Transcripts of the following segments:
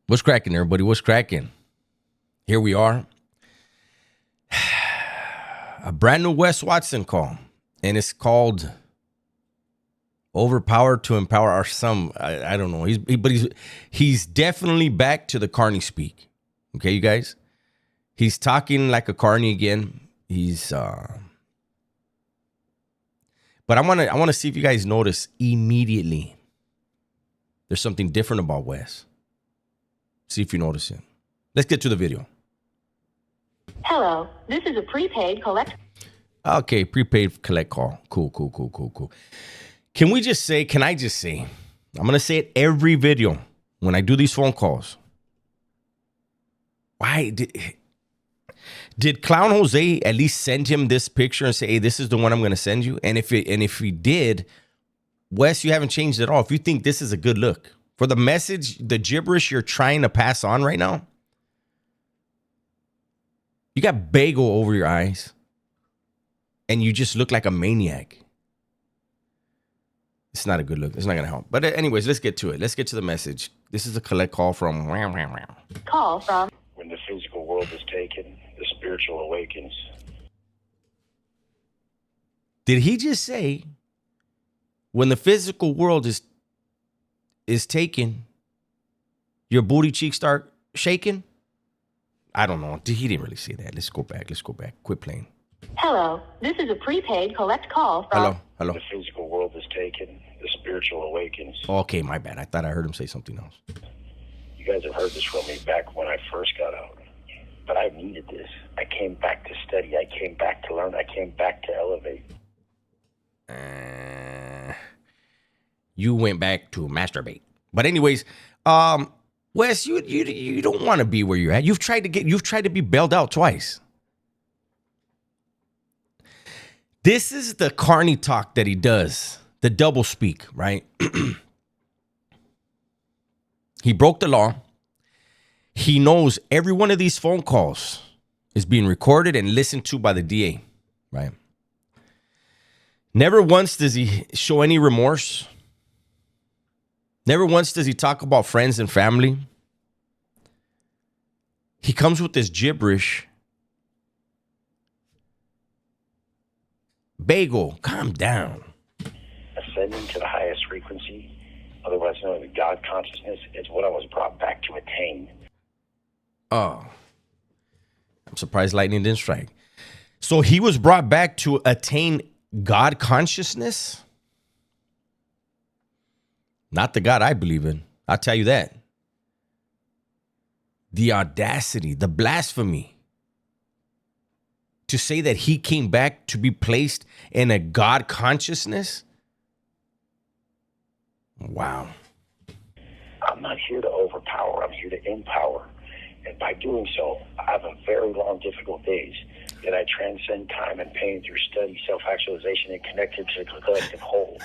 What's cracking, everybody? What's cracking? Here we are. A brand new Wes Watson call. And it's called Overpower to Empower or some. I don't know. He's definitely back to the Carney speak. Okay, you guys? He's talking like a Carney again. But I want to see if you guys notice immediately. There's something different about Wes. See if you notice it. Let's get to the video. Hello, this is a prepaid collect. Okay, prepaid collect call. Cool. Can I just say, I'm going to say it every video when I do these phone calls. Why did Clown Jose at least send him this picture and say, hey, this is the one I'm going to send you? And if he did, Wes, you haven't changed at all. If you think this is a good look for the message, the gibberish you're trying to pass on right now, you got bagel over your eyes and you just look like a maniac. It's not a good look. It's not going to help. But anyways, let's get to it. Let's get to the message. This is a collect call from... Call from... When the physical world is taken, the spiritual awakens. Did he just say, when the physical world is taken, your booty cheeks start shaking? I don't know. He didn't really say that. Let's go back. Quit playing. Hello, this is a prepaid collect call from... Hello. The physical world is taken, the spiritual awakens. Okay, my bad. I thought I heard him say something else. You guys have heard this from me back when I first got out. But I needed this. I came back to study. I came back to learn. I came back to elevate. You went back to masturbate. But anyways, Wes, you don't want to be where you're at. You've tried to be bailed out twice. This is the Carney talk that he does, the double speak, right? He broke the law. He knows every one of these phone calls is being recorded and listened to by the DA, right? Never once does he show any remorse. Never once does he talk about friends and family. He comes with this gibberish. Bagel, calm down. Ascending to the highest frequency, otherwise known as God consciousness, is what I was brought back to attain. Oh, I'm surprised lightning didn't strike. So he was brought back to attain God consciousness? Not the God I believe in. I'll tell you that. The audacity, the blasphemy to say that he came back to be placed in a God consciousness? Wow. I'm not here to overpower. I'm here to empower. And by doing so, I have a very long, difficult days. Yet I transcend time and pain through study, self-actualization, and connected to the collective whole.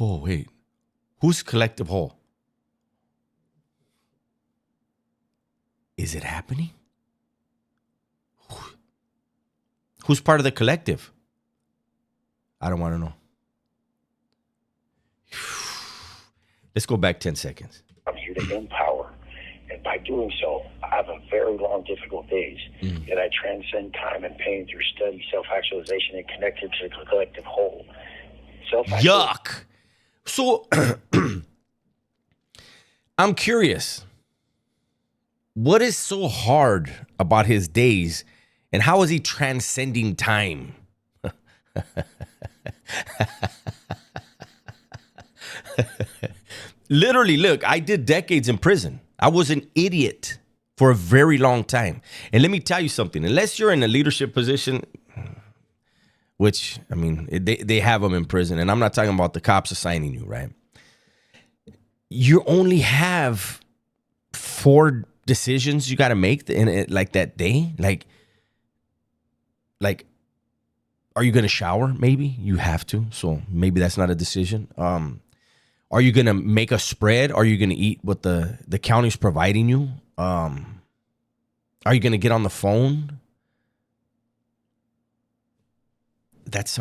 Oh, wait. Who's collective whole? Is it happening? Who's part of the collective? I don't want to know. Let's go back 10 seconds. I'm here to empower. And by doing so, I have a very long, difficult days. Yet I transcend time and pain through study, self-actualization, and connected to the collective whole. Yuck. So, I'm curious. What is so hard about his days, and how is he transcending time? Literally, look, I did decades in prison. I was an idiot for a very long time. And let me tell you something. Unless you're in a leadership position, which, I mean, they have them in prison. And I'm not talking about the cops assigning you, right? You only have 4 decisions you got to make in it, like that day. Like, are you going to shower? Maybe you have to. So maybe that's not a decision. Are you going to make a spread? Are you going to eat what the county's providing you? Are you going to get on the phone? That's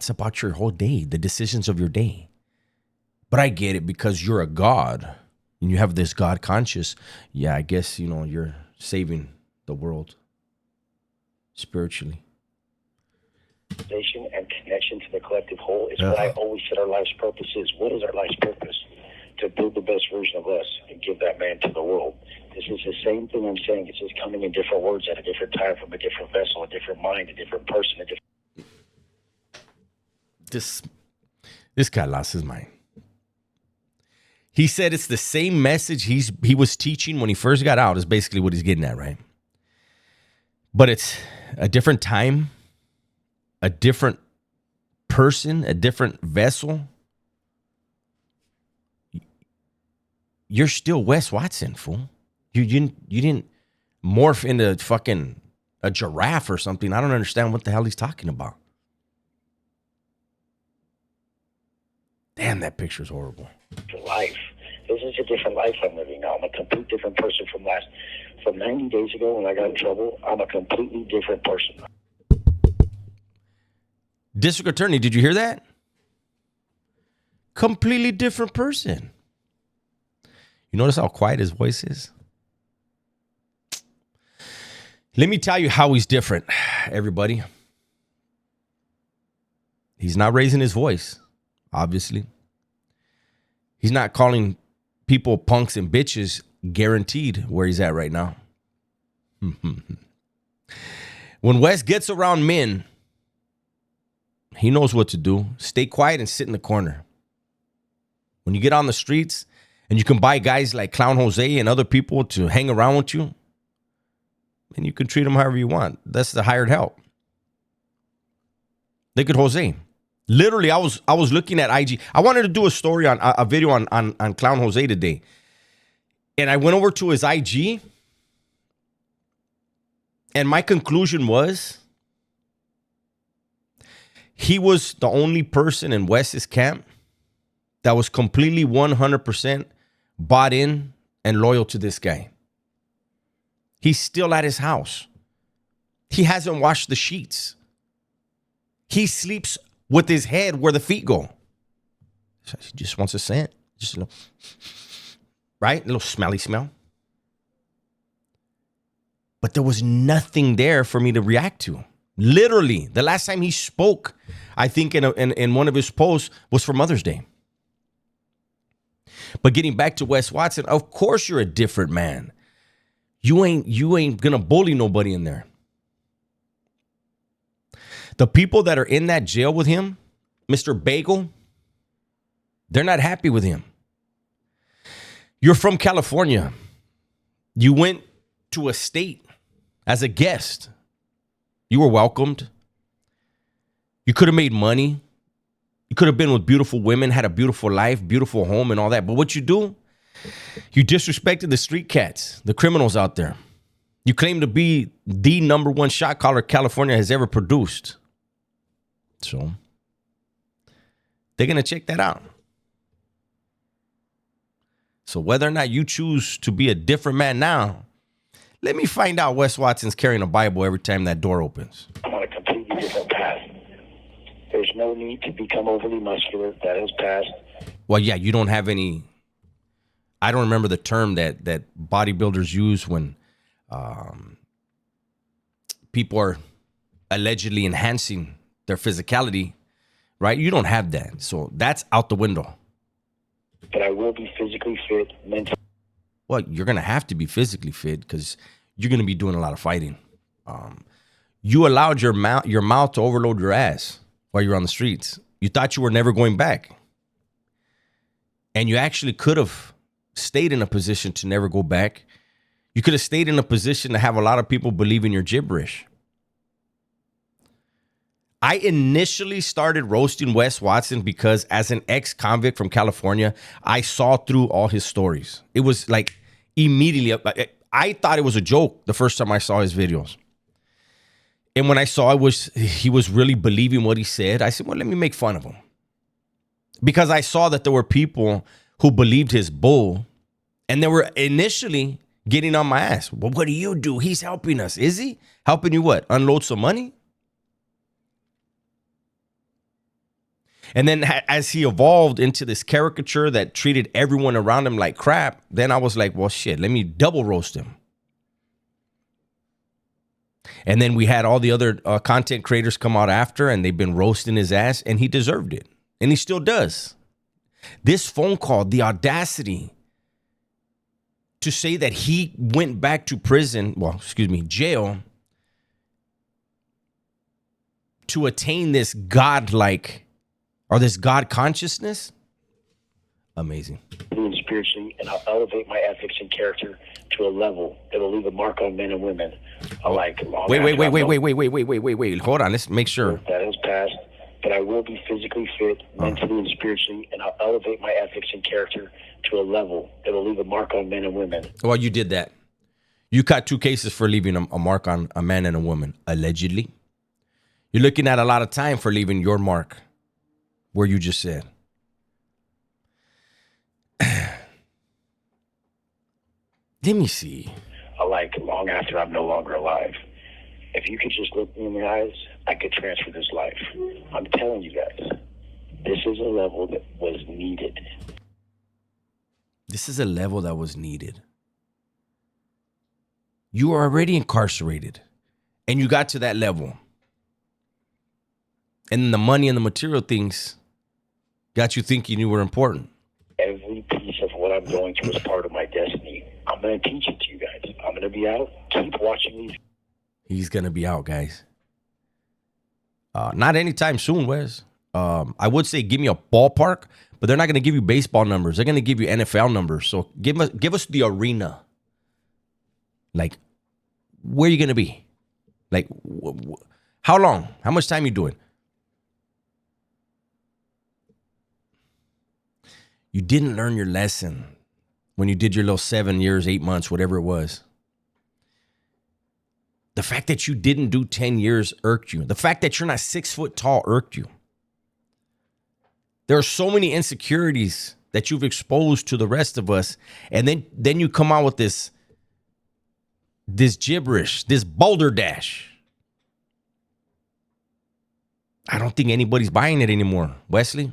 about your whole day, the decisions of your day. But I get it because you're a god. and you have this God conscious, yeah, I guess, you're saving the world spiritually. And connection to the collective whole is what I always said our life's purpose is. What is our life's purpose? To build the best version of us and give that man to the world. This is the same thing I'm saying. It's just coming in different words at a different time from a different vessel, a different mind, a different person, a different... This guy lost his mind. He said it's the same message he was teaching when he first got out is basically what he's getting at, right? But it's a different time, a different person, a different vessel. You're still Wes Watson, fool. You didn't morph into fucking a giraffe or something. I don't understand what the hell he's talking about. Damn, that picture's horrible. Life. This is a different life I'm living now. I'm a complete different person from 90 days ago when I got in trouble. I'm a completely different person. District Attorney, did you hear that? Completely different person. You notice how quiet his voice is? Let me tell you how he's different, everybody. He's not raising his voice, obviously. He's not calling people punks and bitches, guaranteed where he's at right now. When Wes gets around men, he knows what to do. Stay quiet and sit in the corner. When you get on the streets and you can buy guys like Clown Jose and other people to hang around with you, and you can treat them however you want. That's the hired help. Look at Jose. Literally, I was looking at IG. I wanted to do a story on a video on Clown Jose today. And I went over to his IG. And my conclusion was he was the only person in Wes's camp that was completely 100% bought in and loyal to this guy. He's still at his house. He hasn't washed the sheets. He sleeps with his head where the feet go. He just wants a scent. Just a little, right? A little smelly smell. But there was nothing there for me to react to. Literally, the last time he spoke, I think in one of his posts, was for Mother's Day. But getting back to Wes Watson, of course you're a different man. You ain't gonna bully nobody in there. The people that are in that jail with him, Mr. Bagel, they're not happy with him. You're from California. You went to a state as a guest. You were welcomed. You could have made money. You could have been with beautiful women, had a beautiful life, beautiful home and all that. But what you do? You disrespected the street cats, the criminals out there. You claim to be the number one shot caller California has ever produced. So they're going to check that out. So whether or not you choose to be a different man now, let me find out Wes Watson's carrying a Bible every time that door opens. I'm on a completely different path. There's no need to become overly muscular. That has passed. Well, yeah, you don't have any. I don't remember the term that bodybuilders use when people are allegedly enhancing their physicality, right? You don't have that. So that's out the window. But I will be physically fit, mentally. Well, you're going to have to be physically fit because you're going to be doing a lot of fighting. You allowed your mouth to overload your ass while you're on the streets. You thought you were never going back. And you actually could have stayed in a position to never go back. You could have stayed in a position to have a lot of people believe in your gibberish. I initially started roasting Wes Watson because as an ex-convict from California, I saw through all his stories. It was like immediately, I thought it was a joke the first time I saw his videos. And when I saw he was really believing what he said, I said, well, let me make fun of him. Because I saw that there were people who believed his bull and they were initially getting on my ass. Well, what do you do? He's helping us. Is he? Helping you what? Unload some money? And then as he evolved into this caricature that treated everyone around him like crap, then I was like, well, shit, let me double roast him. And then we had all the other content creators come out after, and they've been roasting his ass, and he deserved it. And he still does. This phone call, the audacity to say that he went back to prison, jail, to attain this godlike or this God consciousness. Amazing. And spiritually, and I'll elevate my ethics and character to a level that'll leave a mark on men and women alike. Wait. Hold on. Let's make sure. That has passed, but I will be physically fit, mentally and spiritually, and I'll elevate my ethics and character to a level that'll leave a mark on men and women. Well, you did that. You caught 2 cases for leaving a mark on a man and a woman, allegedly. You're looking at a lot of time for leaving your mark where you just said. Let me see. Alike long after I'm no longer alive. If you could just look me in the eyes, I could transfer this life. I'm telling you guys, this is a level that was needed. This is a level that was needed. You are already incarcerated, and you got to that level. And the money and the material things got you thinking you were important. Every piece of what I'm going through is part of my destiny. I'm going to teach it to you guys. I'm going to be out. Keep watching these. He's going to be out, guys. Not anytime soon, Wes. I would say give me a ballpark, but they're not going to give you baseball numbers. They're going to give you NFL numbers. So give us the arena. Like, where are you going to be? Like, how long? How much time you doing? You didn't learn your lesson when you did your little 7 years, 8 months, whatever it was. The fact that you didn't do 10 years irked you. The fact that you're not 6 foot tall irked you. There are so many insecurities that you've exposed to the rest of us. And then you come out with this gibberish, this boulder dash. I don't think anybody's buying it anymore, Wesley.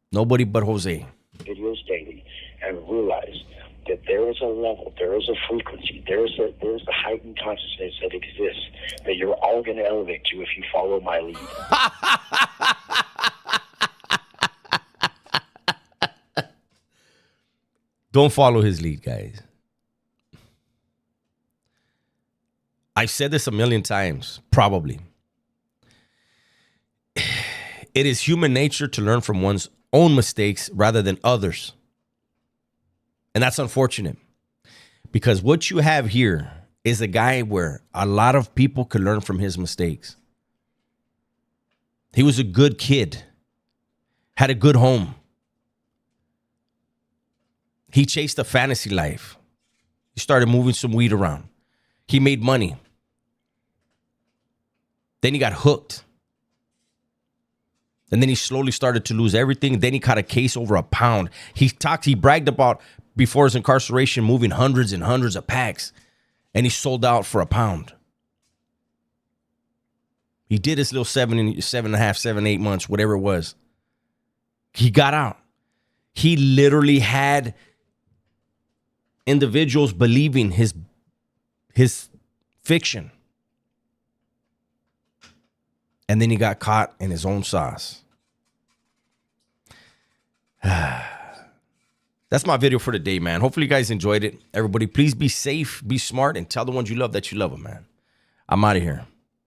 Nobody but Jose. Videos daily and realize that there is a level, there is a frequency, there's a heightened consciousness that exists that you're all going to elevate to if you follow my lead. Don't follow his lead, guys. I've said this a million times, probably. It is human nature to learn from one's own mistakes rather than others. And that's unfortunate because what you have here is a guy where a lot of people could learn from his mistakes. He was a good kid, had a good home. He chased a fantasy life. He started moving some weed around. He made money. Then he got hooked. And then he slowly started to lose everything. Then he caught a case over a pound. He bragged about before his incarceration moving hundreds and hundreds of packs. And he sold out for a pound. He did his little 7.5, 8 months, whatever it was. He got out. He literally had individuals believing his fiction. And then he got caught in his own sauce. That's my video for today, man. Hopefully you guys enjoyed it. Everybody, please be safe, be smart, and tell the ones you love that you love them, man. I'm out of here.